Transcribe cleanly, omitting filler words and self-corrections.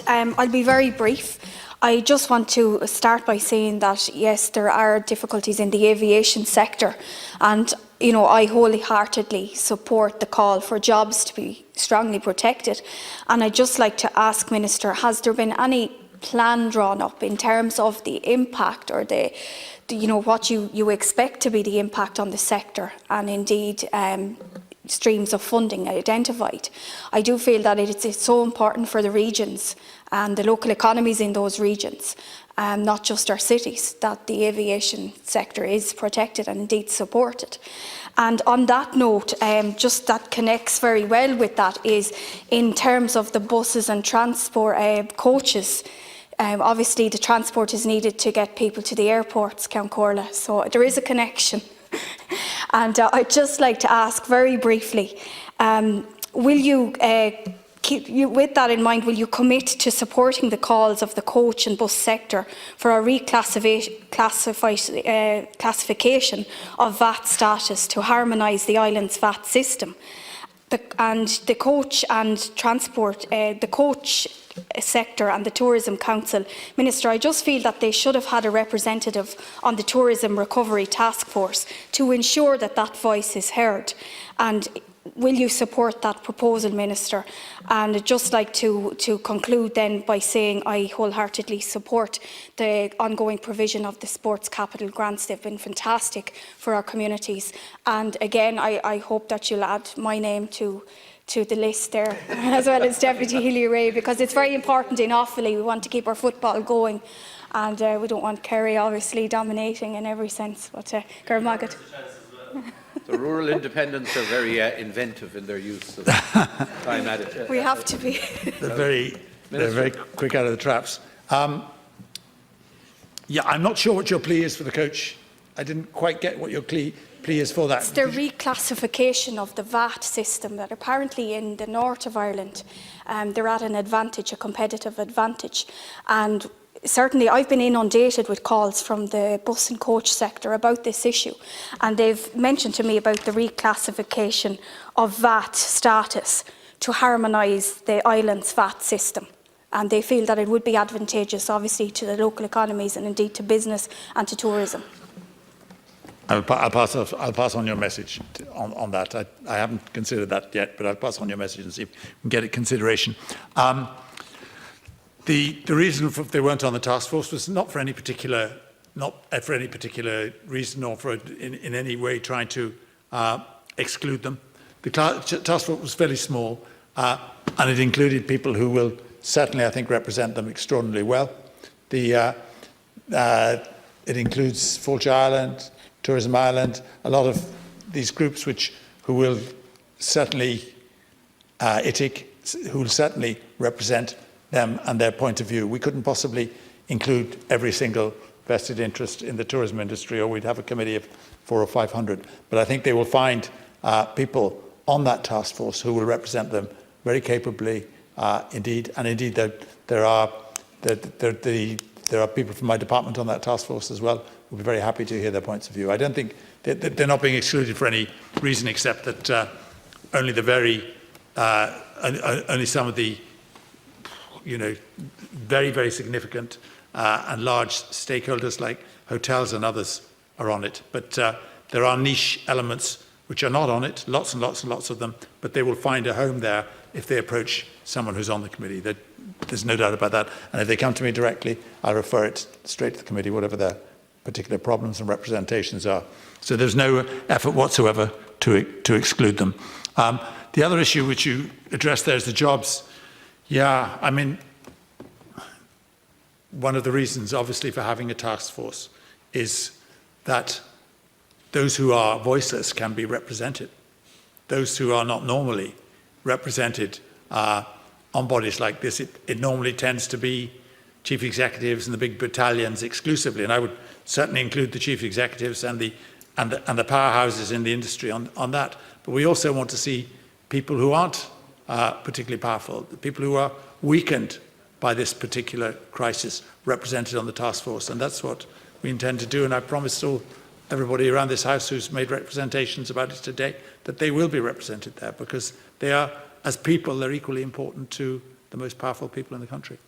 I'll be very brief. I just want to start by saying that yes, there are difficulties in the aviation sector, and I wholeheartedly support the call for jobs to be strongly protected. And I'd just like to ask Minister, has there been any plan drawn up in terms of the impact or the what you expect to be the impact on the sector, and indeed streams of funding identified? I do feel that it's so important for the regions and the local economies in those regions, not just our cities, that the aviation sector is protected and indeed supported. And on that note, just that connects very well with that is in terms of the buses and transport coaches. Obviously the transport is needed to get people to the airports, Count Corla, so there is a connection. And I'd just like to ask very briefly, will you, with that in mind, will you commit to supporting the calls of the coach and bus sector for a classification of VAT status to harmonise the island's VAT system? The coach and transport, the coach sector and the Tourism Council, Minister, I just feel that they should have had a representative on the Tourism Recovery Task Force to ensure that that voice is heard. And will you support that proposal, Minister? And I'd just like to conclude then by saying I wholeheartedly support the ongoing provision of the sports capital grants. They've been fantastic for our communities. And again, I hope that you'll add my name to the list there, as well as Deputy Healy-Rae, because it's very important in Offaly. We want to keep our football going, and we don't want Kerry obviously dominating in every sense. But Garmagat. The rural independents are very inventive in their use of time at it. We have to be. They're very quick out of the traps. Yeah, I'm not sure what your plea is for the coach. I didn't quite get what your plea is for that. It's the reclassification of the VAT system that apparently in the north of Ireland they're at an advantage, a competitive advantage. And certainly I've been inundated with calls from the bus and coach sector about this issue, and they've mentioned to me about the reclassification of VAT status to harmonise the island's VAT system. And they feel that it would be advantageous obviously to the local economies and indeed to business and to tourism. I'll pass on your message on that. I haven't considered that yet, but I'll pass on your message and see if we can get it consideration. The reason they weren't on the task force was not for any particular reason or for in any way trying to exclude them. The task force was fairly small, and it included people who will certainly, I think, represent them extraordinarily well. It includes Fulch Ireland, Tourism Ireland, a lot of these groups who will certainly ITIC, who will certainly represent them and their point of view. We couldn't possibly include every single vested interest in the tourism industry, or we'd have a committee of 400 or 500. But I think they will find people on that task force who will represent them very capably, indeed. And indeed, there are people from my department on that task force as well. We'll be very happy to hear their points of view. I don't think they're not being excluded for any reason except that only some of the very, very significant and large stakeholders like hotels and others are on it. But there are niche elements which are not on it, lots and lots and lots of them, but they will find a home there if they approach someone who's on the committee. There's no doubt about that. And if they come to me directly, I'll refer it straight to the committee, whatever their particular problems and representations are. So there's no effort whatsoever to exclude them. The other issue which you addressed there is the jobs. Yeah, I mean, one of the reasons, obviously, for having a task force is that those who are voiceless can be represented. Those who are not normally represented on bodies like this, it normally tends to be chief executives and the big battalions exclusively, and I would certainly include the chief executives and the powerhouses in the industry on that. But we also want to see people who aren't particularly powerful, the people who are weakened by this particular crisis, represented on the task force, and that's what we intend to do. And I promised everybody around this House who's made representations about it today that they will be represented there, because they are, as people, they're equally important to the most powerful people in the country.